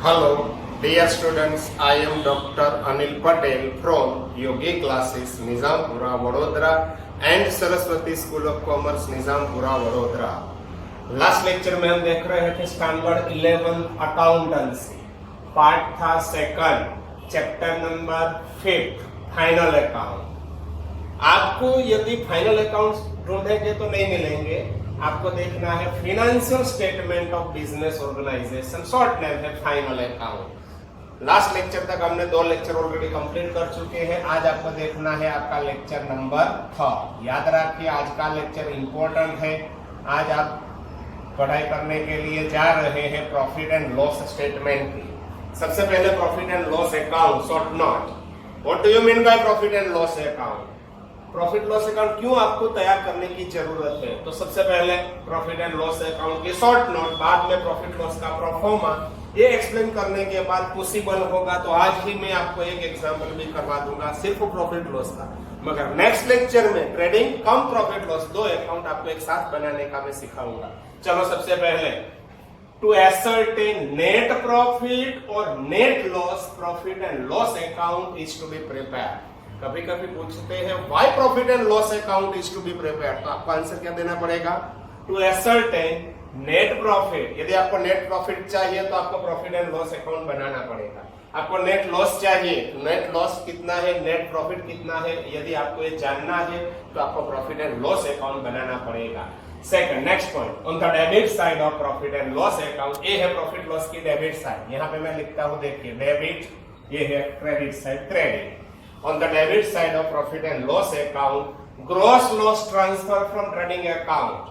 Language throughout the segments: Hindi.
Hello, dear students. I am Dr. Anil Patel from Yogi Classes, Nizampura, Vadodara and Saraswati School of Commerce, Nizampura, Vadodara. Last lecture में हम देख रहे थे स्टैंडर्ड 11 अकाउंटेंसी, पार्ट था second, chapter number 5 final account. आपको यदि फाइनल अकाउंट्स ढूंढेंगे तो नहीं मिलेंगे, आपको देखना है financial statement of business organisation, short name है फाइनल अकाउंट। लास्ट लेक्चर तक हमने 2 लेक्चर ऑलरेडी कंप्लीट कर चुके हैं। आज आपको देखना है आपका लेक्चर नंबर 3। याद रखिए आज का लेक्चर इंपॉर्टेंट है। आज आप पढ़ाई करने के लिए जा रहे हैं प्रॉफिट एंड लॉस स्टेटमेंट की। सबसे पहले profit and loss account, short note. What do you mean by profit and loss account? Profit loss account क्यों आपको तैयार करने की जरूरत है? तो सबसे पहले प्रॉफिट एंड लॉस अकाउंट की शॉर्ट नोट, बाद में प्रॉफिट लॉस का प्रोफॉर्मा, ये एक्सप्लेन करने के बाद पॉसिबल होगा तो आज ही मैं आपको एक एग्जांपल भी करवा दूंगा सिर्फ प्रॉफिट लॉस का। मगर नेक्स्ट लेक्चर में ट्रेडिंग कम प्रॉफिट लॉस 2 अकाउंट आपको एक साथ बनाने का मैं सिखाऊंगा। चलो सबसे पहले टू एसर्टेन नेट प्रॉफिट और net loss, profit and loss account is to be prepare. कभी कभी पूछते हैं why profit and loss account is to be prepare, तो आपको आंसर क्या देना पड़ेगा? To ascertain net profit. यदि आपको नेट प्रॉफिट चाहिए तो आपको प्रॉफिट एंड लॉस अकाउंट बनाना पड़ेगा। आपको नेट लॉस चाहिए, नेट लॉस कितना है, नेट प्रॉफिट कितना है, यदि आपको ये जानना है तो आपको प्रॉफिट एंड लॉस अकाउंट बनाना पड़ेगा। Second, next point, on the debit side of profit and loss account, ये है प्रॉफिट लॉस की डेबिट साइड। यहाँ पे मैं लिखता हूँ, देखिए डेबिट, ये है credit side, credit. On the debit side of profit and loss account, gross loss transfer from trading account.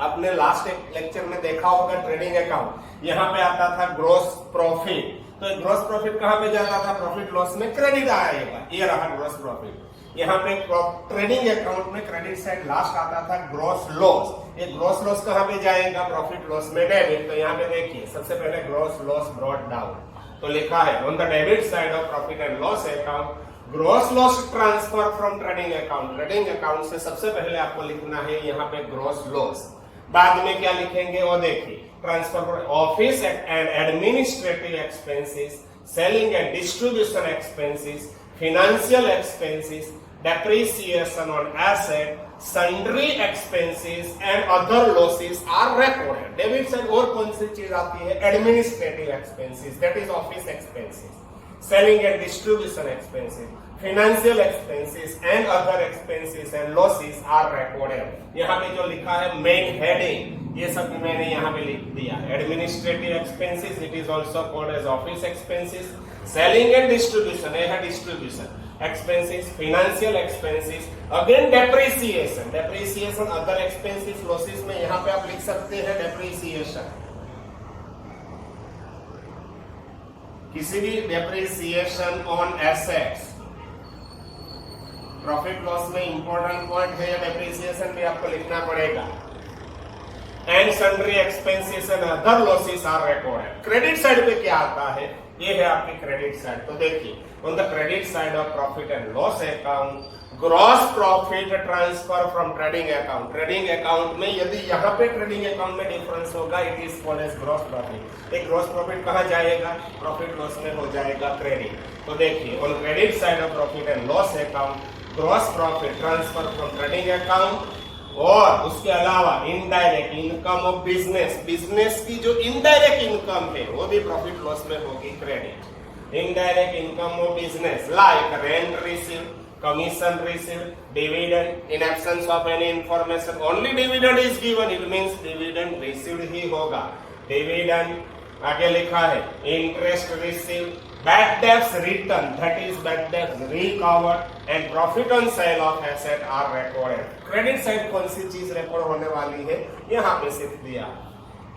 आपने लास्ट लेक्चर में देखा होगा ट्रेडिंग अकाउंट, यहाँ पे आता था ग्रोस प्रॉफिट। तो ग्रोस प्रॉफिट कहाँ पे जाता था? प्रॉफिट लॉस में क्रेडिट आएगा, ये रहा ग्रोस प्रॉफिट। यहाँ पे ट्रेडिंग अकाउंट में क्रेडिट साइड लास्ट आता था ग्रोस लॉस। ये ग्रोस लॉस कहाँ पे जाएगा? प्रॉफिट लॉस में डेबिट। तो यहाँ पे देखिए सबसे पहले ग्रोस लॉस ब्रॉट डाउन, तो लिखा है on the debit side of profit and loss account gross loss transfer from trading account. Trading account से सबसे पहले आपको लिखना है यहाँ पे ग्रोस लॉस, बाद में क्या लिखेंगे वो देखिए, transfer office and administrative expenses, selling and distribution expenses, financial expenses, depreciation on asset, sundry expenses and other losses are recorded. Debit side और कौन सी चीज आती है? Administrative expenses, that is office expenses, selling and distribution expenses, financial expenses and other expenses and losses are recorded. यहाँ पे जो लिखा है main heading, ये सब मैंने यहाँ पे लिख दिया। Administrative expenses, it is also called as office expenses, selling and distribution, ये है distribution expenses, financial expenses, again depreciation, depreciation, other expenses, losses में यहाँ पे आप लिख सकते हैं depreciation। किसी भी depreciation on assets, profit loss में इंपॉर्टेंट पॉइंट है, depreciation भी आपको लिखना पड़ेगा। And sundry expenses and other losses are recorded. Credit side पे क्या आता है? ये है आपकी क्रेडिट साइड। तो देखिए on the credit side of profit and loss account, gross profit transfer from trading account. Trading account में यदि यहाँ पे ट्रेडिंग अकाउंट में डिफरेंस होगा, it is called as gross profit. एक ग्रॉस प्रॉफिट कहाँ जाएगा? प्रॉफिट लॉस में हो जाएगा क्रेडिट। तो देखिए on credit side of profit and loss account, gross profit transfer from trading account, और उसके अलावा indirect income of business, business की जो इनडायरेक्ट इनकम है वो भी प्रॉफिट लॉस में होगी credit. Indirect income of business like rent receive, commission receive, dividend. In absence of any information only dividend is given, it means dividend received ही होगा। डिविडेंड आगे लिखा है, interest receive, bad debts written, that is bad debts recovered, and profit on sale of asset are recorded. Credit side कौन सी चीज रिकॉर्ड होने वाली है? यहाँ पे सिर्फ दिया।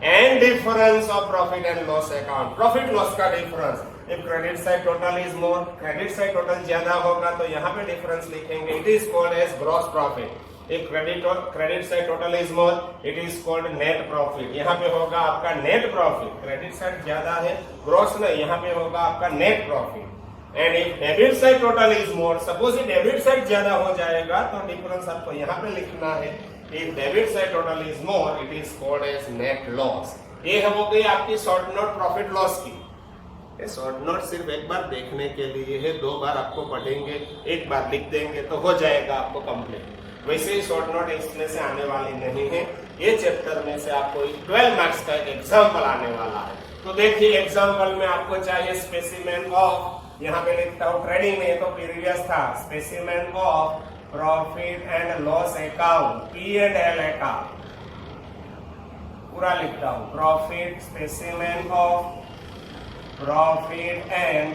And difference of profit and loss account, profit loss का difference. If credit side total is more, credit side total ज्यादा होगा तो यहाँ पे डिफरेंस लिखेंगे, it is called as gross profit. If credit side total is more, it is called net profit. यहाँ पे होगा आपका net profit, क्रेडिट साइड ज्यादा है, ग्रॉस नहीं, यहाँ पे होगा आपका net profit। And if debit side total is more, suppose debit side ज्यादा हो जाएगा तो डिफरेंस आपको यहाँ पे लिखना है। If debit side total is more, it is called as net loss. ये हो गई आपकी शॉर्ट नोट प्रॉफिट लॉस की। ये शॉर्ट नोट सिर्फ एक बार देखने के लिए है, 2 बार आपको पढ़ेंगे, एक बार लिख देंगे तो हो जाएगा आपको कंप्लीट। वैसे ही शॉर्ट नोट इसमें से आने वाली नहीं है, ये चैप्टर में से आपको 12 मार्क्स का एक एग्जाम्पल आने वाला है। तो देखिए एग्जाम्पल में आपको चाहिए स्पेसिमेन ऑफ, यहाँ पे लिखता हूँ ट्रेडिंग में, तो प्रीवियस था, specimen of profit and loss account, P&L account पूरा लिखता हूँ, profit specimen of profit and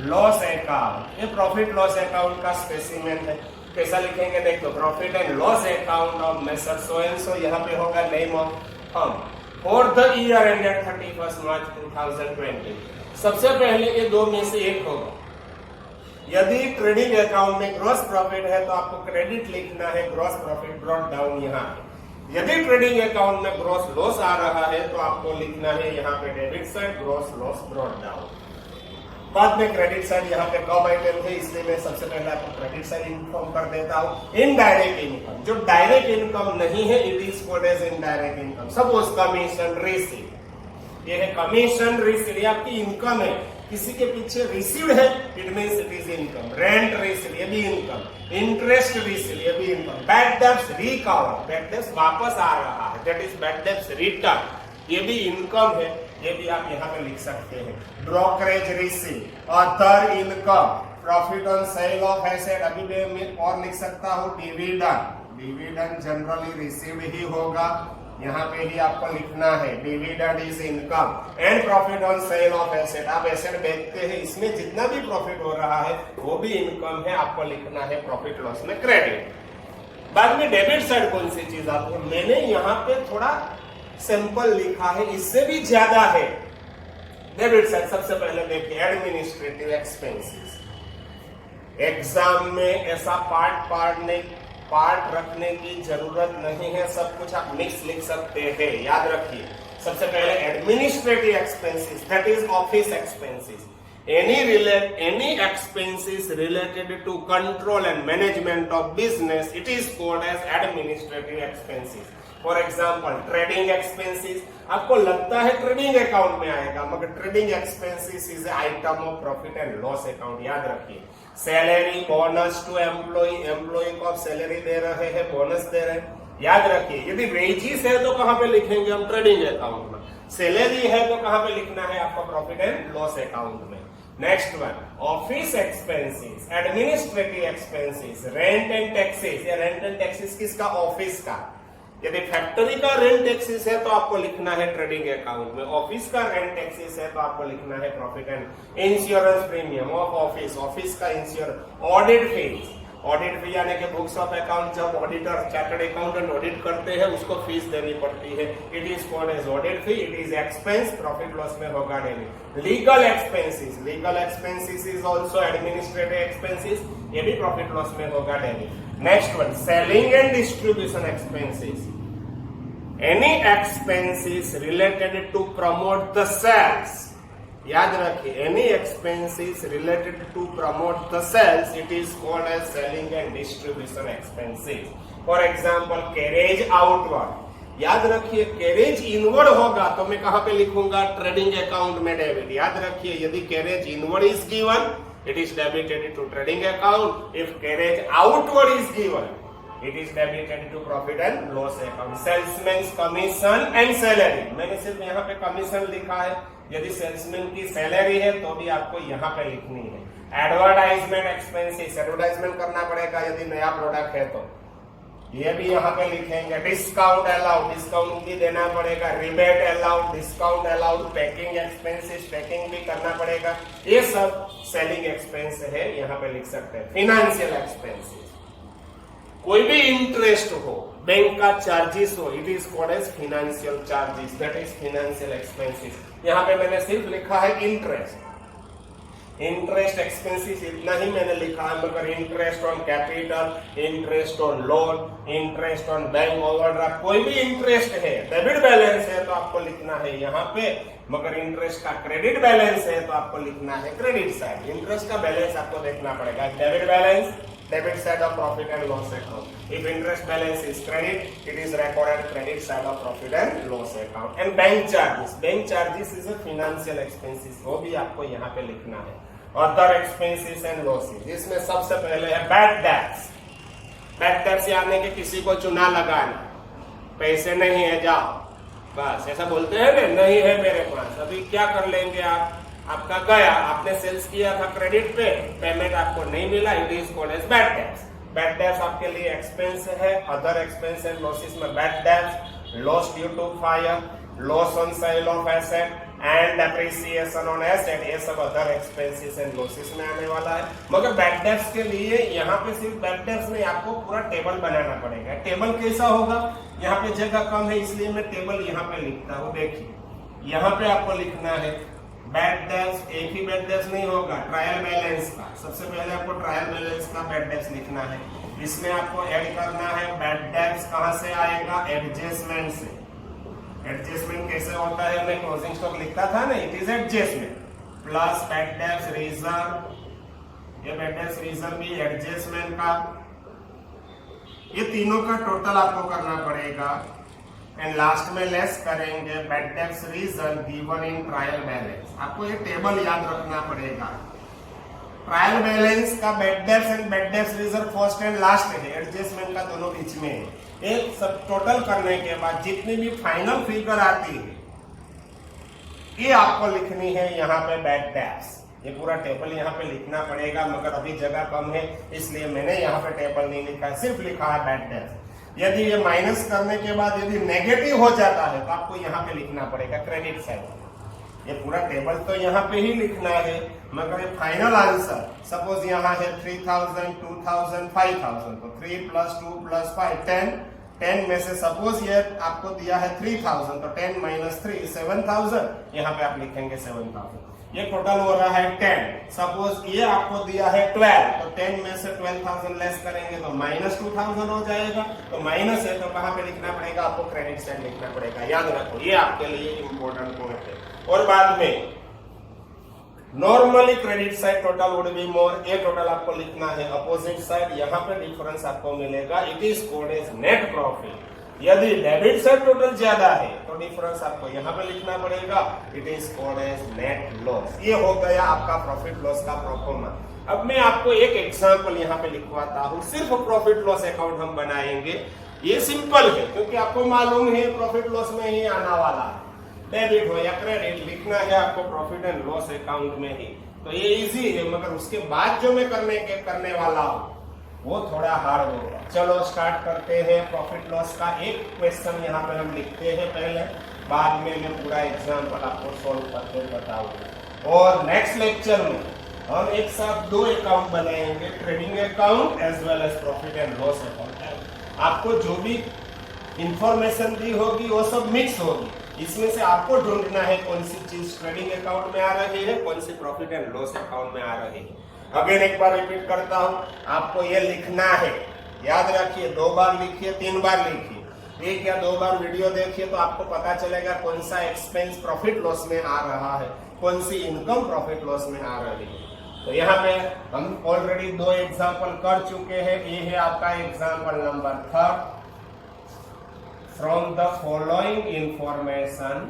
loss account. ये प्रॉफिट लॉस अकाउंट का स्पेसिमेन है। कैसा लिखेंगे देख लो, profit and loss account of messrs so and so, यहाँ पे होगा name of firm for the year ended 31 March 2020। सबसे पहले ये दो में से एक होगा। यदि ट्रेडिंग अकाउंट में ग्रॉस प्रॉफिट है तो आपको क्रेडिट लिखना है, ग्रॉस प्रॉफिट ब्रॉट डाउन यहाँ पे। यदि ट्रेडिंग अकाउंट में ग्रॉस लॉस आ रहा है तो आपको लिखना है यहाँ पे debit side, gross loss brought down. बाद में क्रेडिट साइड, यहाँ पे कम आइटम है इसलिए मैं सबसे पहले आपको क्रेडिट साइड इन्फॉर्म कर देता हूँ। इनडायरेक्ट इनकम, जो डायरेक्ट इनकम नहीं है, it is called as indirect income. Suppose commission receive, ये है कमीशन रिसीव, ये आपकी इनकम है, किसी के पीछे रिसीव्ड है, it means it is income. Rent receive, ये भी इनकम। इंटरेस्ट रिसीव, ये भी income. Bad debts recover, bad debts वापस आ रहा है, that is bad debts return, ये भी इनकम है, ये भी आप यहाँ पे लिख सकते हैं। Brokerage receive, other income, profit on sale of asset, अभी मैं और लिख सकता हूँ डिविडेंड, डिविडेंड जनरली रिसीव्ड ही होगा, यहाँ पे ही आपको लिखना है dividend is income. And profit on sale of asset, आप एसेट बेचते हैं, इसमें जितना भी प्रॉफिट हो रहा है वो भी इनकम है, आपको लिखना है प्रॉफिट लॉस में क्रेडिट। बाद में डेबिट साइड कौन सी चीज आती है, मैंने यहाँ पे थोड़ा सिंपल लिखा है, इससे भी ज्यादा है। डेबिट साइड सबसे पहले देखिए एडमिनिस्ट्रेटिव एक्सपेंसेस। एग्जाम में ऐसा पार्ट रखने की जरूरत नहीं है, सब कुछ आप मिक्स लिख सकते हैं, याद रखिए। सबसे पहले administrative expenses, that is office expenses. any expenses related to control and management of business, it is called as administrative expenses. For example, trading expenses, आपको लगता है ट्रेडिंग अकाउंट में आएगा, मगर trading expenses is item of profit and loss account, याद रखिए। Salary, bonus to employ, employ को आप सैलरी दे रहे हैं, बोनस दे रहे हैं, याद रखिए। यदि वेजेस है तो कहां पे लिखेंगे हम, ट्रेडिंग अकाउंट में। सैलरी है तो कहां पे लिखना है आपको, प्रॉफिट एंड लॉस अकाउंट में। Next one, office expenses, administrative expenses, rent and taxes. या रेंट एंड टैक्सेस किसका, ऑफिस का। यदि फैक्ट्री का रेंट टैक्सेस है तो आपको लिखना है ट्रेडिंग अकाउंट में। ऑफिस का रेंट टैक्सेस है तो आपको लिखना है profit and insurance premium of office, office का insurance. Audit fees, audit fee यानी कि बुक्स ऑफ अकाउंट, जब ऑडिटर चार्टर्ड अकाउंटेंट ऑडिट करते हैं उसको फीस देनी पड़ती है, it is called as audit fee, it is expense, profit loss में होगा डेली। Legal expenses, legal expenses is also administrative expenses, ये भी प्रॉफिट लॉस में होगा डेली। Next one, selling and distribution expenses, any expenses related to promote the sales, याद रखिए, any expenses related to promote the sales, it is called as selling and distribution expenses. For example, carriage outward, याद रखिए। कैरेज इनवर्ड होगा तो मैं कहां पे लिखूंगा, ट्रेडिंग अकाउंट में डेबिट, याद रखिए। यदि carriage inward is given, it is debited to trading account. If carriage outward is given, it is debited to profit and loss account. Salesman's commission and salary, मैंने सिर्फ यहाँ पे कमीशन लिखा है, यदि सेल्समैन की सैलरी है तो भी आपको यहाँ पे लिखनी है। एडवर्टाइजमेंट एक्सपेंसेस, एडवर्टाइजमेंट करना पड़ेगा यदि नया प्रोडक्ट है तो, ये भी यहाँ पे लिखेंगे। डिस्काउंट अलाउड, डिस्काउंट भी देना पड़ेगा। Rebate allowed, discount allowed. Packing expenses, packing भी करना पड़ेगा। ये सब सेलिंग एक्सपेंस है, यहाँ पे लिख सकते हैं। फाइनेंशियल एक्सपेंसेस, कोई भी इंटरेस्ट हो, बैंक का चार्जेस हो, it is called as financial charges, that is financial expenses. यहाँ पे मैंने सिर्फ लिखा है इंटरेस्ट, इंटरेस्ट एक्सपेंसेस इतना ही मैंने लिखा है, मगर interest on capital, interest on loan, interest on bank overdraft, कोई भी इंटरेस्ट है, डेबिट बैलेंस है तो आपको लिखना है यहाँ पे, मगर इंटरेस्ट का क्रेडिट बैलेंस है तो आपको लिखना है क्रेडिट साइड। इंटरेस्ट का बैलेंस आपको देखना पड़ेगा, debit balance, debit side of profit and loss account. If interest balance is credit, it is recorded credit side of profit and loss account. And bank charges is a financial expenses, वो भी आपको यहाँ पे लिखना है. Other expenses and losses, जिसमें सबसे पहले है bad debts. Bad debts यानी कि किसी को चुना लगाना, पैसे नहीं है जाओ, बस ऐसा बोलते हैं ना, नहीं है मेरे पास, अभी क्या कर लेंगे आप, आपका गया, आपने सेल्स किया था क्रेडिट पे, पेमेंट आपको नहीं मिला, it is called as bad debts. Bad debts आपके लिए एक्सपेंस है. अदर एक्सपेंस एंड लॉसेस में bad debts, loss due to fire, loss on sale of asset and depreciation on asset, ये सब अदर एक्सपेंसेस एंड लॉसेस में आने वाला है. मगर बैड डेब्ट्स के लिए यहाँ पे सिर्फ बैड डेब्ट्स में आपको पूरा टेबल बनाना पड़ेगा. टेबल कैसा होगा, यहाँ पे जगह कम है इसलिए मैं टेबल यहाँ पे लिखता हूँ. देखिए यहाँ पे आपको लिखना है बैड डेब्ट्स. एक ही बैड डेब्ट्स नहीं होगा, ट्रायल बैलेंस का. सबसे पहले आपको ट्रायल बैलेंस का बैड डेब्ट्स लिखना है. इसमें आपको ऐड करना है बैड डेब्ट्स. कहां से आएगा, एडजस्टमेंट से. एडजस्टमेंट कैसे होता है, मैं क्लोजिंग स्टॉक लिखता था ना, it is adjustment plus bad debts reserve. ये बैड डेब्ट्स रिजर्व भी एडजस्टमेंट का. ये तीनों का टोटल आपको करना पड़ेगा एंड लास्ट में लेस करेंगे bad debts reserve given in trial balance. आपको ये टेबल याद रखना पड़ेगा. ट्रायल बैलेंस का bad debts and bad debts reserve first and last है, एडजस्टमेंट का दोनों बीच में है. एक सब टोटल करने के बाद जितनी भी फाइनल फिगर आती है ये आपको लिखनी है यहाँ पे बैड डेब्ट्स. ये पूरा टेबल यहाँ पे लिखना पड़ेगा, मगर अभी जगह कम है इसलिए मैंने यहाँ पे टेबल नहीं लिखा है, सिर्फ लिखा है बैड डेब्ट्स. यदि ये माइनस करने के बाद यदि नेगेटिव हो जाता है तो आपको यहाँ पे लिखना पड़ेगा क्रेडिट साइड. ये पूरा टेबल तो यहाँ पे ही लिखना है, मगर ये फाइनल आंसर सपोज यहाँ है 3000, 2000, 5000, तो 3 + 2 + 5 10. 10 में से सपोज ये आपको दिया है 3000, तो 10 - 3 7000. यहाँ पे आप लिखेंगे 7000. ये टोटल हो रहा है 10. सपोज ये आपको दिया है 12, तो 10 में से 12000 लेस करेंगे तो -2000 हो जाएगा. तो माइनस है तो कहाँ पे लिखना पड़ेगा, आपको क्रेडिट साइड लिखना पड़ेगा. याद रखो ये आपके लिए इंपॉर्टेंट पॉइंट है. और बाद में normally credit side total would be more, ये टोटल आपको लिखना है. अपोजिट साइड यहाँ पे डिफरेंस आपको मिलेगा, it is called as net profit. यदि डेबिट साइड टोटल ज्यादा है तो डिफरेंस आपको यहाँ पे लिखना पड़ेगा, it is called as net loss. ये हो गया आपका प्रॉफिट लॉस का प्रोफॉर्मा. अब मैं आपको एक एग्जांपल यहाँ पे लिखवाता हूँ. सिर्फ प्रॉफिट लॉस अकाउंट हम बनाएंगे. ये सिंपल है क्योंकि आपको मालूम है प्रॉफिट लॉस में ही आना वाला है. डेबिट हो या क्रेडिट लिखना है आपको प्रॉफिट एंड लॉस अकाउंट में ही, तो ये इजी है. मगर उसके बाद जो मैं करने वाला हूँ वो थोड़ा हार्ड होगा. चलो स्टार्ट करते हैं. प्रॉफिट लॉस का एक क्वेश्चन यहाँ पे हम लिखते हैं पहले, बाद में मैं पूरा एग्जाम्पल आपको सॉल्व करके बताऊंगा. और नेक्स्ट लेक्चर में हम एक साथ 2 अकाउंट बनाएंगे, trading account as well as profit and loss account. आपको जो भी इंफॉर्मेशन दी होगी वो सब मिक्स होगी. इसमें से आपको ढूंढना है कौन सी चीज ट्रेडिंग अकाउंट में आ रही है, कौन सी प्रॉफिट एंड लॉस अकाउंट में आ रही है. अगेन एक बार रिपीट करता हूं, आपको ये लिखना है. याद रखिए 2 बार लिखिए, 3 बार लिखिए, 1 या 2 बार वीडियो देखिए तो आपको पता चलेगा कौन सा एक्सपेंस प्रॉफिट लॉस में आ रहा है, कौन सी इनकम प्रॉफिट लॉस में आ रही है. तो यहाँ पे हम ऑलरेडी 2 एग्जाम्पल कर चुके हैं. ये है आपका example number 3. From the following information,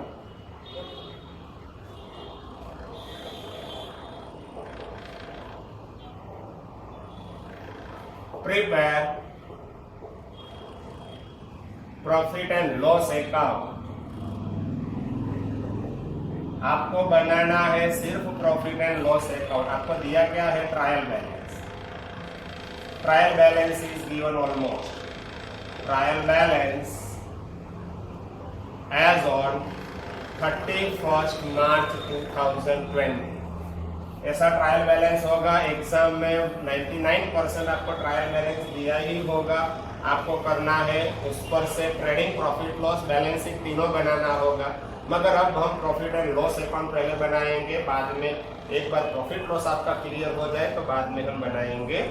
prepare profit and loss account. आपको बनाना है सिर्फ प्रॉफिट एंड लॉस अकाउंट. आपको दिया क्या है, trial balance. Trial balance is given almost. Trial balance as on 31st March 2020. ऐसा ट्रायल बैलेंस होगा. एग्जाम में 99% आपको ट्रायल बैलेंस दिया ही होगा. आपको करना है उस पर से trading, profit loss, balance sheet तीनों बनाना होगा. मगर अब हम प्रॉफिट एंड लॉस अकाउंट पहले बनाएंगे, बाद में एक बार प्रॉफिट लॉस आपका क्लियर हो जाए तो बाद में हम बनाएंगे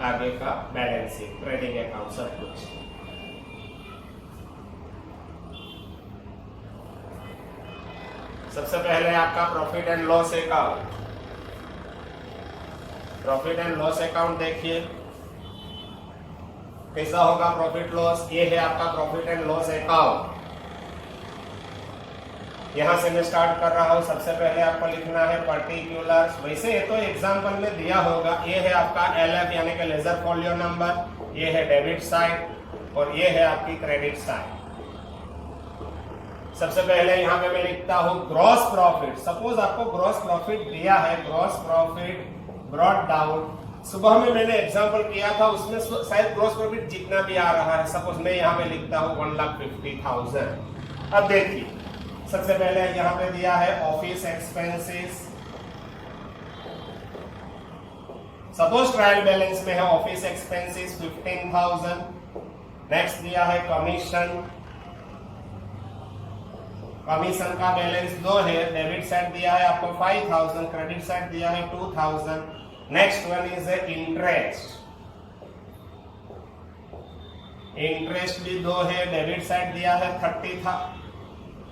आगे का बैलेंस शीट, ट्रेडिंग अकाउंट, सब कुछ. सबसे पहले आपका profit and loss account. Profit and loss account देखिए, कैसा होगा प्रॉफिट लॉस? ये है आपका प्रॉफिट एंड लॉस अकाउंट। यहां से मैं स्टार्ट कर रहा हूं। सबसे पहले आपको लिखना है पर्टिकुलर्स। वैसे ये तो एग्जांपल में दिया होगा। ये है आपका LF यानी कि लेजर फोलियो नंबर, ये है डेबिट साइड और ये है आपकी क्रेडिट साइड। सबसे पहले यहाँ पे मैं लिखता हूं ग्रॉस प्रॉफिट। सपोज आपको ग्रॉस प्रॉफिट दिया है, ग्रॉस प्रॉफिट ब्रॉट डाउन। सुबह में मैंने एग्जांपल किया था, उसमें शायद ग्रॉस प्रॉफिट जितना भी आ रहा है, सपोज मैं यहाँ पे लिखता हूँ 1,50,000। अब देखिए सबसे पहले यहाँ पे दिया है office expenses. Suppose trial balance में है ऑफिस एक्सपेंसेस 15,000। नेक्स्ट दिया है कमीशन। कमीशन का बैलेंस 2 है। डेबिट साइड दिया है आपको 5,000, क्रेडिट साइड दिया है 2,000। Next one is interest. Interest भी 2 है। डेबिट साइड दिया है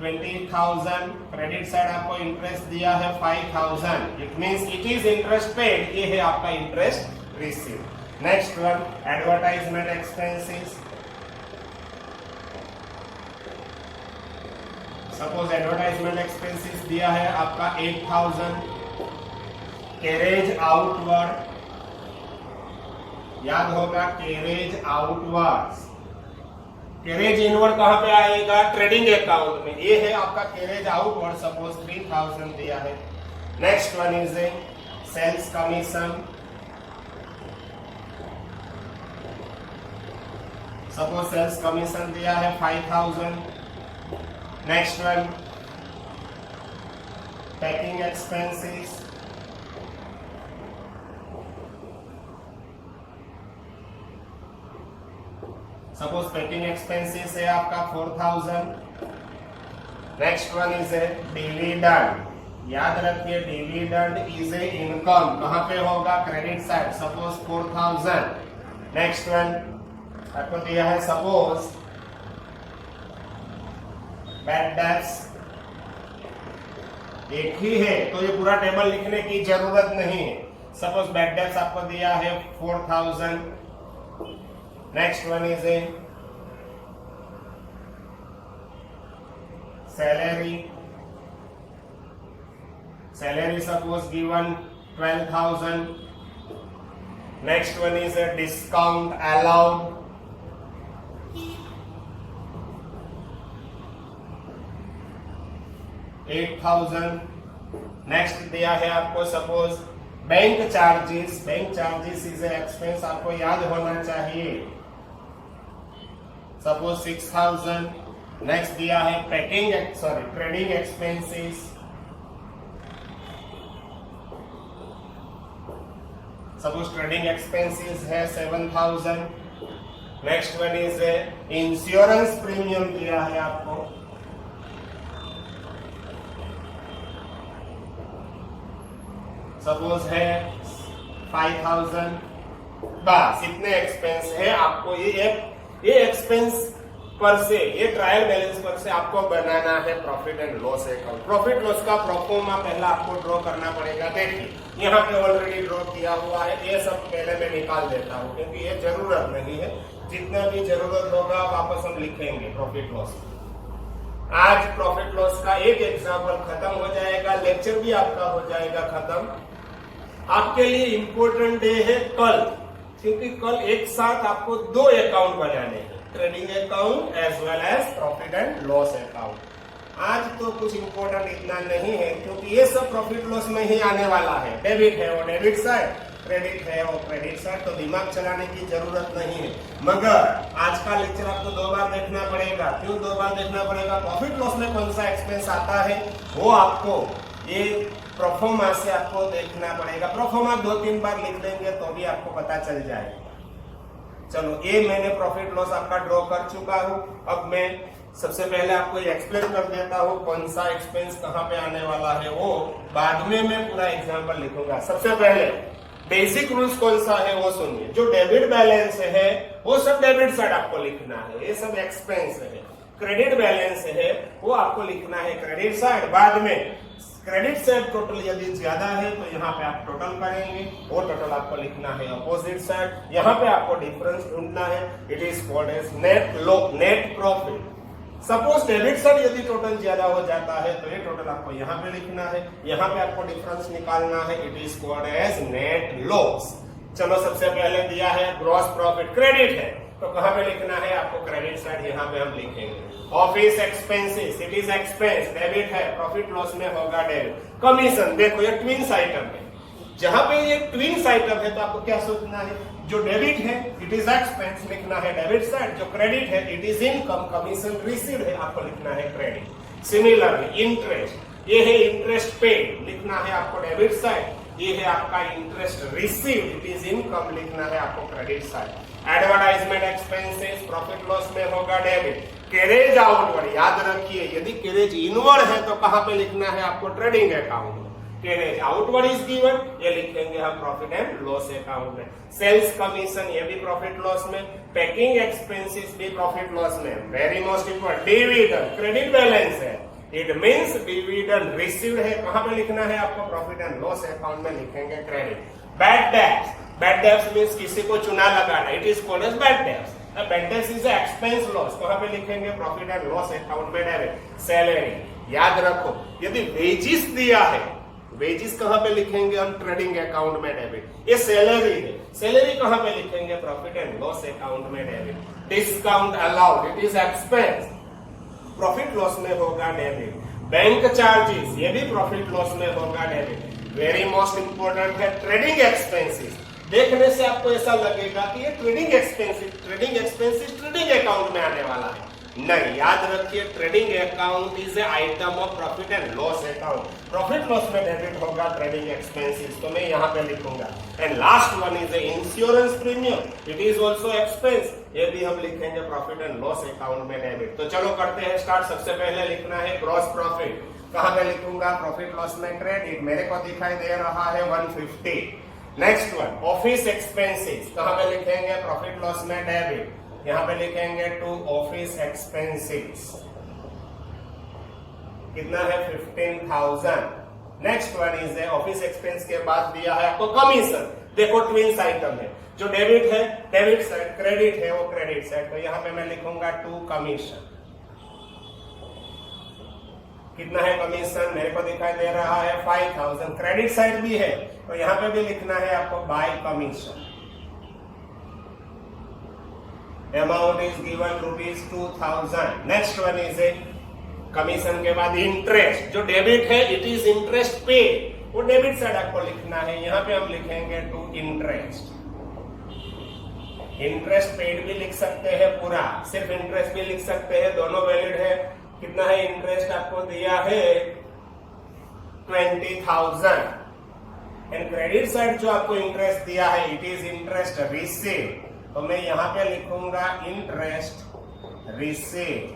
20,000, क्रेडिट साइड आपको इंटरेस्ट दिया है 5,000। It means it is interest paid. ये है आपका interest receive. Next one advertisement expenses. Suppose advertisement expenses दिया है आपका 8,000। कैरेज आउटवर्ड, याद होगा कैरेज आउटवर्ड्स। कैरेज इनवर्ड कहां पे आएगा? ट्रेडिंग अकाउंट में। ये है आपका कैरेज आउटवर्ड। सपोज 3,000 दिया है। Next one is sales commission. Suppose sales commission दिया है 5,000। Next one packing expenses. Suppose packing expenses है आपका 4,000। Next one is dividend. याद रखिए डिविडेंड इज ए इनकम। कहां पे होगा? Credit side. Suppose 4,000। Next one आपको दिया है सपोज बैड डेट्स। एक ही है तो ये पूरा टेबल लिखने की जरूरत नहीं है। सपोज बैड डेट्स आपको दिया है 4,000। Next one is a salary. Salary suppose given 12,000। Next one is a discount allowed. Next दिया है आपको suppose bank charges. Bank charges is a expense, आपको याद होना चाहिए। सपोज 6,000। नेक्स्ट दिया है trading expenses. Suppose trading expenses है 7,000। Next one is insurance premium दिया है आपको। सपोज है 5,000। बस इतने एक्सपेंस है आपको। ये एक्सपेंस पर से, ये ट्रायल बैलेंस पर से आपको बनाना है profit and loss account. Profit loss का प्रोफॉर्मा पहला आपको ड्रॉ करना पड़ेगा। देखिए यहाँ पे ऑलरेडी ड्रॉ किया हुआ है। ये सब पहले मैं निकाल देता हूँ क्योंकि ये जरूरत नहीं है। जितना भी जरूरत होगा वापस हम लिखेंगे प्रॉफिट लॉस। आज प्रॉफिट लॉस का एक एग्जाम्पल खत्म हो जाएगा। लेक्चर भी आपका हो जाएगा खत्म। आपके लिए इंपॉर्टेंट डे है कल, क्योंकि कल एक साथ आपको 2 अकाउंट बनाने हैं, trading account as well as profit and loss account. आज तो कुछ इंपॉर्टेंट इतना नहीं है क्योंकि ये सब प्रॉफिट लॉस में ही आने वाला है। डेबिट है वो डेबिट साइड, क्रेडिट है वो क्रेडिट साइड, तो दिमाग चलाने की जरूरत नहीं है। मगर आज का लेक्चर आपको 2 बार देखना पड़ेगा। क्यों 2 बार देखना पड़ेगा? प्रॉफिट लॉस में कौन सा एक्सपेंस आता है वो आपको ये प्रोफोर्मा से आपको देखना पड़ेगा। प्रोफोर्मा 2-3 बार लिख लेंगे तो भी आपको पता चल जाएगा। चलो ये मैंने प्रॉफिट लॉस आपका ड्रॉ कर चुका हूं। अब मैं सबसे पहले आपको एक्सप्लेन कर देता हूँ कौन सा एक्सपेंस कहाँ पे आने वाला है, वो बाद में मैं पूरा एग्जाम्पल लिखूंगा। सबसे पहले बेसिक रूल्स कौन सा है वो सुनिए। जो डेबिट बैलेंस है वो सब डेबिट साइड आपको लिखना है, ये सब एक्सपेंस है। क्रेडिट बैलेंस है वो आपको लिखना है क्रेडिट साइड। बाद में क्रेडिट साइड टोटल यदि ज्यादा है तो यहाँ पे आप टोटल करेंगे, वो टोटल आपको लिखना है अपोजिट साइड। यहाँ पे आपको डिफरेंस ढूंढना है, it is called as net profit. Suppose debit side यदि टोटल ज्यादा हो जाता है तो ये टोटल आपको यहाँ पे लिखना है, यहाँ पे आपको डिफरेंस निकालना है, it is called as net loss. चलो सबसे पहले दिया है ग्रॉस प्रॉफिट, क्रेडिट है तो कहाँ पे लिखना है आपको, क्रेडिट साइड यहाँ पे हम लिखेंगे। Office expenses, it is expense, debit है, प्रॉफिट लॉस में होगा डेबिट। कमीशन, देखो ये ट्विंस आइटम है, जहां पे ये ट्विंस आइटम है तो आपको क्या सोचना है, जो डेबिट है इट इज एक्सपेंस लिखना है डेबिट साइड, जो क्रेडिट है it is income, commission receive है आपको लिखना है क्रेडिट। सिमिलरली इंटरेस्ट, ये है इंटरेस्ट पेड लिखना है आपको डेबिट साइड, ये है आपका interest receive, it is income लिखना है आपको credit side. Advertisement expenses profit loss में होगा डेबिट। कैरेज आउटवर्ड, याद रखिए यदि कैरेज इनवर्ड है तो कहां पे लिखना है आपको, ट्रेडिंग अकाउंट में। कैरेज आउटवर्ड इज गिवन, ये लिखेंगे हम प्रॉफिट एंड लॉस अकाउंट में। सेल्स कमीशन, ये भी प्रॉफिट लॉस में। पैकिंग एक्सपेंसेस भी प्रॉफिट लॉस में। Very most important, dividend, credit balance है, इट मीन्स डिविडेंड रिसीव्ड है, कहां पे लिखना है आपको, प्रॉफिट एंड लॉस अकाउंट में लिखेंगे credit. Bad debts, bad debts means किसी को चुना लगाना, it is called as bad debts. Bad debts is expense loss, कहां पे लिखेंगे, प्रॉफिट एंड लॉस अकाउंट में डेबिट। सैलरी, याद रखो यदि वेजिस दिया है, वेजिस कहां पे लिखेंगे हम, ट्रेडिंग अकाउंट में डेबिट। ये सैलरी है, सैलरी कहां पे लिखेंगे, प्रॉफिट एंड लॉस अकाउंट में debit. Discount allowed, it is expense, profit loss में होगा डेबिट। बैंक चार्जेस, ये भी प्रॉफिट लॉस में होगा डेबिट। वेरी मोस्ट इंपोर्टेंट है ट्रेडिंग एक्सपेंसेस। देखने से आपको ऐसा लगेगा कि ये ट्रेडिंग एक्सपेंसेस ट्रेडिंग अकाउंट में आने वाला है, नहीं, याद रखिए trading account is a item of profit and loss account. Profit loss में डेबिट होगा ट्रेडिंग एक्सपेंसेस, तो मैं यहाँ पे लिखूंगा। And last one is insurance premium, it is also expense, ये भी हम लिखेंगे प्रॉफिट एंड लॉस अकाउंट में डेबिट। तो चलो करते हैं स्टार्ट। सबसे पहले लिखना है ग्रॉस प्रॉफिट, कहां पे लिखूंगा, प्रॉफिट लॉस में क्रेडिट, मेरे को दिखाई दे रहा है 150। नेक्स्ट वन ऑफिस एक्सपेंसेस, कहां पे लिखेंगे, प्रॉफिट लॉस में डेबिट, यहां पे लिखेंगे टू ऑफिस एक्सपेंसेस, कितना है 15,000। Next one is office expense के बाद दिया है आपको कमीशन, देखो ट्विंस आइटम है, जो डेबिट है डेबिट साइड, क्रेडिट है वो क्रेडिट साइड, तो यहां पे मैं लिखूंगा टू कमीशन। कितना है कमीशन, मेरे को दिखाई दे रहा है 5,000, क्रेडिट साइड भी है तो यहां पे भी लिखना है आपको bye commission. Amount is given ₹2,000। Next one is a commission के बाद इंटरेस्ट, जो डेबिट है इट इज इंटरेस्ट पे, वो डेबिट साइड आपको लिखना है, यहां पे हम लिखेंगे टू इंटरेस्ट। इंटरेस्ट पेड भी लिख सकते हैं पूरा, सिर्फ इंटरेस्ट भी लिख सकते हैं, दोनों वैलिड है। कितना है इंटरेस्ट आपको दिया है 20,000। एंड क्रेडिट साइड जो आपको इंटरेस्ट दिया है इट इज इंटरेस्ट रिसीव, तो मैं यहां पे लिखूंगा इंटरेस्ट रिसीव,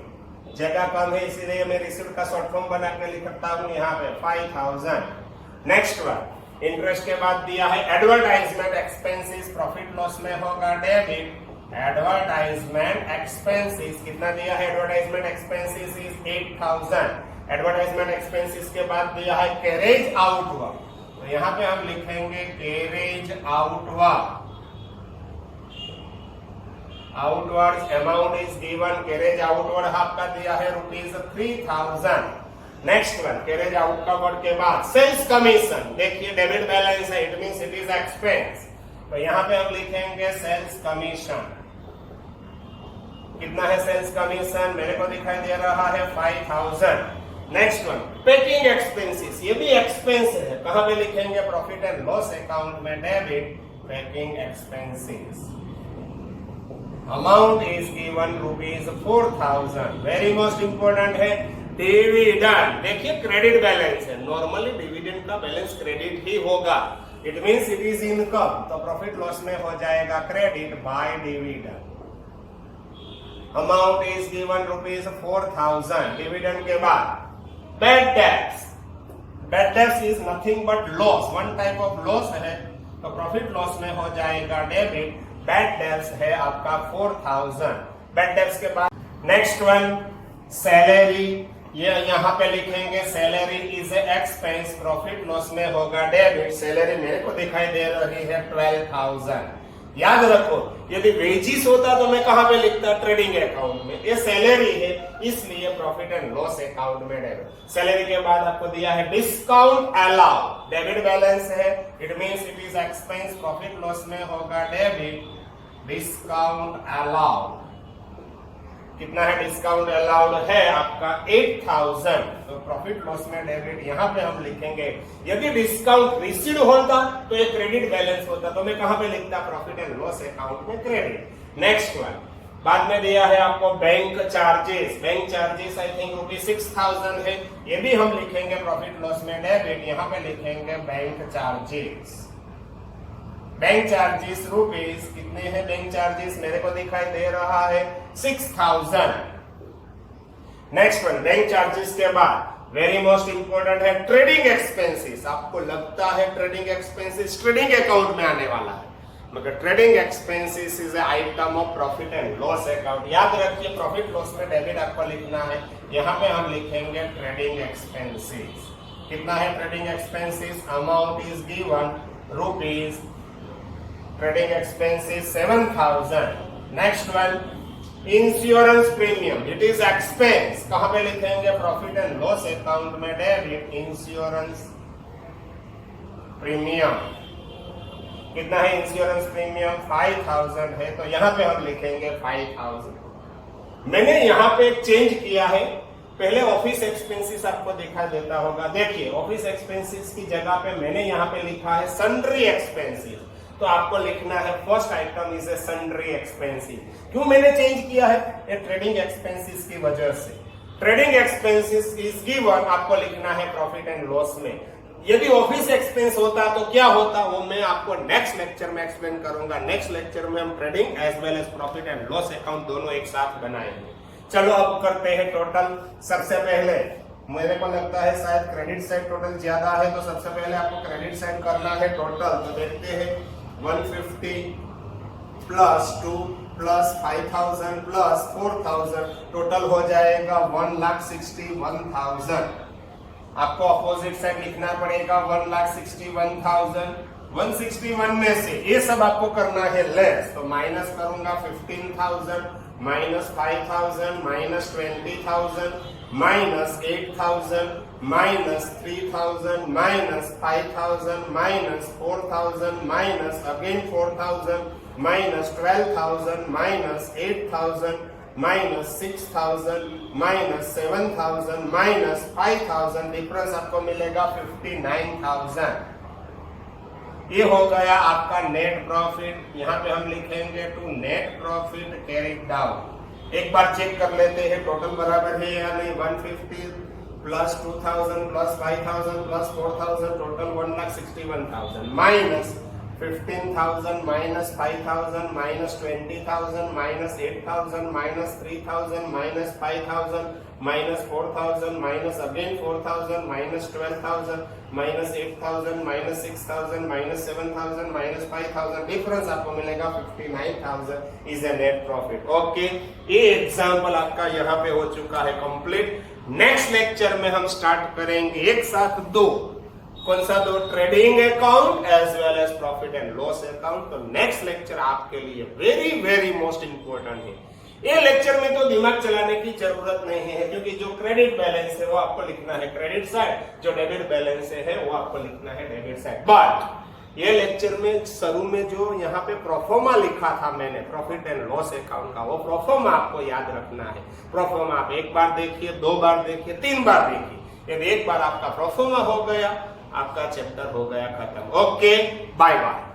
जगह कम है इसीलिए मैं रिसीव का शॉर्ट फॉर्म बना के लिखता हूं यहाँ पे 5,000। नेक्स्ट वन इंटरेस्ट के बाद दिया है एडवर्टाइजमेंट एक्सपेंसेस, प्रॉफिट लॉस में होगा डेबिट। एडवर्टाइजमेंट एक्सपेंसेस कितना दिया है, advertisement expenses is 8,000। Advertisement expenses के बाद दिया है कैरेज आउटवर्ड, तो यहाँ पे हम लिखेंगे carriage outward. Outward amount is given, carriage outward आपका दिया है ₹3,000। नेक्स्ट वन कैरेज आउटवर्ड के बाद सेल्स कमीशन, देखिए डेबिट बैलेंस है, it means it is expense, तो यहाँ पे हम लिखेंगे सेल्स कमीशन। कितना है सेल्स कमीशन, मेरे को दिखाई दे रहा है 5,000। नेक्स्ट वन पैकिंग एक्सपेंसेस, ये भी एक्सपेंस है, कहां पे लिखेंगे, प्रॉफिट एंड लॉस अकाउंट में debit packing expenses. Amount is given ₹4,000। Very most important है डिविडेंड, देखिए क्रेडिट बैलेंस है, नॉर्मली डिविडेंड का बैलेंस क्रेडिट ही होगा, it means it is income, तो प्रॉफिट लॉस में हो जाएगा credit by dividend. Amount is given ₹4,000। Dividend के बाद bad debts, bad debts is nothing but loss, one type of loss है, तो प्रॉफिट लॉस में हो जाएगा डेबिट। बैड डेब्ट्स है आपका 4,000। बैड डेब्ट्स के बाद नेक्स्ट वन सैलरी, ये यहाँ पे लिखेंगे salary is a expense, profit loss में होगा डेबिट। सैलरी मेरे को दिखाई दे रही है 12,000। याद रखो यदि वेजिस होता तो मैं कहां पे लिखता, ट्रेडिंग अकाउंट में। ये सैलरी है इसलिए प्रॉफिट एंड लॉस अकाउंट में डेबिट। सैलरी के बाद आपको दिया है डिस्काउंट अलाउ, डेबिट बैलेंस है, it means it is expense, profit loss में होगा डेबिट, डिस्काउंट अलाउ। कितना है डिस्काउंट अलाउड है आपका 8,000, तो प्रॉफिट लॉस में डेबिट यहां पे हम लिखेंगे। यदि डिस्काउंट रिसीव्ड होता तो ये क्रेडिट बैलेंस होता, तो मैं कहां पे लिखता, प्रॉफिट एंड लॉस अकाउंट में क्रेडिट। नेक्स्ट वन, बाद में दिया है आपको bank charges. Bank charges I think ₹6,000 है, ये भी हम लिखेंगे प्रॉफिट लॉस में डेबिट, यहां पे लिखेंगे bank charges. Bank charges rupees कितने हैं, बैंक चार्जेस मेरे को दिखाई दे रहा है 6,000। नेक्स्ट वन, बैंक चार्जेस के बाद वेरी मोस्ट इंपोर्टेंट है ट्रेडिंग एक्सपेंसेस। आपको लगता है ट्रेडिंग एक्सपेंसेस ट्रेडिंग अकाउंट में आने वाला है, मगर trading expenses is a item of profit and loss account. याद रखिए प्रॉफिट लॉस में डेबिट आपको लिखना है, यहाँ पे हम लिखेंगे ट्रेडिंग एक्सपेंसेस। कितना है trading expenses, amount is given rupees, trading expenses 7,000। Next one, insurance premium, it is expense, कहां पे लिखेंगे, प्रॉफिट एंड लॉस अकाउंट में डेबिट, इंश्योरेंस प्रीमियम। कितना है इंश्योरेंस प्रीमियम, 5,000 है, तो यहां पे हम लिखेंगे 5,000। मैंने यहां पे एक चेंज किया है, पहले ऑफिस एक्सपेंसेस आपको दिखा देता होगा। देखिए ऑफिस एक्सपेंसेस की जगह पे मैंने यहां पे लिखा है सन्ड्री एक्सपेंसेस, तो आपको लिखना है first item is a sundry expenses. क्यों मैंने चेंज किया है, ये ट्रेडिंग एक्सपेंसेस की वजह से। ट्रेडिंग एक्सपेंसेस इज गिवन, आपको लिखना है प्रॉफिट एंड लॉस में। यदि ऑफिस एक्सपेंस होता तो क्या होता, वो मैं आपको नेक्स्ट लेक्चर में एक्सप्लेन करूंगा। नेक्स्ट लेक्चर में हम trading as well as profit and loss account दोनों एक साथ बनाएंगे। चलो अब करते हैं टोटल। सबसे पहले मेरे को लगता है शायद क्रेडिट साइड टोटल ज्यादा है, तो सबसे पहले आपको क्रेडिट साइड करना है टोटल। तो देखते हैं 150 प्लस 2 प्लस 5,000 प्लस 4,000, टोटल हो जाएगा 1,61,000। आपको अपोजिट साइड लिखना पड़ेगा 1,61,000। 161 में से ये सब आपको करना है लेस, तो माइनस करूंगा 15,000 minus 5,000 minus 20,000 minus 8,000 minus 3,000 minus 5,000 minus 4,000 minus again 4,000 minus 12,000 minus 8,000 minus 6,000 minus 7,000 minus 5,000, difference आपको मिलेगा 59,000। ये हो गया आपका नेट प्रॉफिट। यहाँ पे हम लिखेंगे to net profit carried down. एक बार चेक कर लेते हैं टोटल बराबर है या नहीं। 150 plus 2,000 plus 5,000 plus 4,000, total 1,61,000 minus 15,000 minus 5,000 minus 20,000 minus 8,000 minus 3,000 minus 5,000 minus 4,000 minus again 4,000 minus 12,000 minus 8,000 minus 6,000 minus 7,000 minus 5,000, difference आपको मिलेगा 59,000 is a net profit. Okay, ये एग्जाम्पल आपका यहाँ पे हो चुका है कंप्लीट। नेक्स्ट लेक्चर में हम स्टार्ट करेंगे एक साथ दो, कौन सा दो, trading account as well as profit and loss account. तो नेक्स्ट लेक्चर आपके लिए वेरी वेरी मोस्ट इंपोर्टेंट है। ये लेक्चर में तो दिमाग चलाने की जरूरत नहीं है, क्योंकि जो क्रेडिट बैलेंस है वो आपको लिखना है क्रेडिट साइड, जो डेबिट बैलेंस है वो आपको लिखना है डेबिट साइड। बट ये लेक्चर में शुरू में जो यहाँ पे प्रोफोर्मा लिखा था मैंने प्रॉफिट एंड लॉस अकाउंट का, वो प्रोफोर्मा आपको याद रखना है। प्रोफोर्मा आप एक बार देखिए, 2 बार देखिए, 3 बार देखिए। यदि एक बार आपका प्रोफोर्मा हो गया, आपका चैप्टर हो गया खत्म। Okay, bye bye.